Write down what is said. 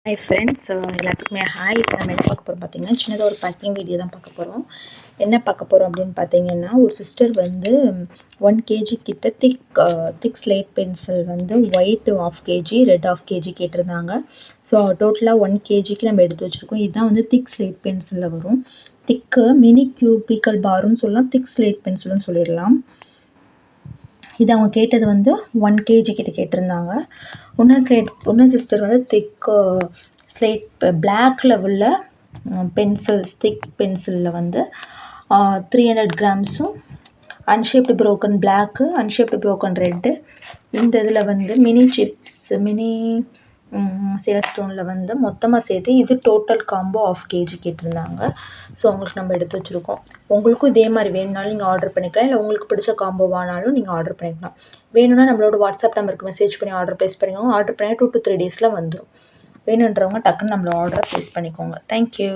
Hi friends, எல்லாத்துக்குமே hi. இப்போ நம்ம என்ன பார்க்க போகிறோம் பார்த்தீங்கன்னா, சின்னதாக ஒரு பேக்கிங் வீடியோ தான் பார்க்க போகிறோம். என்ன பார்க்க போகிறோம் அப்படின்னு பார்த்தீங்கன்னா, ஒரு சிஸ்டர் வந்து 1 கேஜி கிட்ட திக் ஸ்லேட் பென்சில் வந்து ஒயிட் 1/2 கேஜி, ரெட் 1/2 கேஜி கேட்டிருந்தாங்க. ஸோ டோட்டலாக 1 கேஜிக்கு நம்ம எடுத்து வச்சுருக்கோம். இதுதான் வந்து திக் ஸ்லேட் பென்சிலில் வரும். திக்கு மினி கியூபிக்கல் பாருன்னு சொல்லலாம், திக் ஸ்லேட் பென்சில்னு சொல்லிடலாம். இது அவங்க கேட்டது வந்து 1 கேஜி கிட்ட கேட்டிருந்தாங்க. இன்னும் சிஸ்டர் வந்து திக் ஸ்லேட் பிளாக்கில் உள்ள திக் பென்சிலில் வந்து 300 கிராம்ஸும் அன்ஷேப்டு ப்ரோக்கன் பிளாக்கு, அன்ஷேப்டு ப்ரோக்கன் ரெட்டு, இந்த இதில் வந்து மினி சிலர் ஸ்டோனில் வந்து மொத்தமாக சேர்த்து இது டோட்டல் காம்போ 1/2 கேஜி கேட்டிருந்தாங்க. ஸோ அவங்களுக்கு நம்ம எடுத்து வச்சுருக்கோம். உங்களுக்கும் இதே மாதிரி வேணுனாலும் நீங்கள் ஆர்டர் பண்ணிக்கலாம், இல்லை உங்களுக்கு பிடிச்ச காம்போவானாலும் நீங்கள் ஆர்டர் பண்ணிக்கலாம். வேணும்னா நம்மளோட வாட்ஸ்அப் நம்பருக்கு மெசேஜ் பண்ணி ஆர்டர் ப்ளேஸ் பண்ணிக்கோங்க. ஆர்டர் பண்ணி 2 to 3 டேஸில் வந்துடும். வேணுன்றவங்க டக்குன்னு நம்மளோட ஆர்டரை ப்ளேஸ் பண்ணிக்கோங்க. தேங்க்யூ.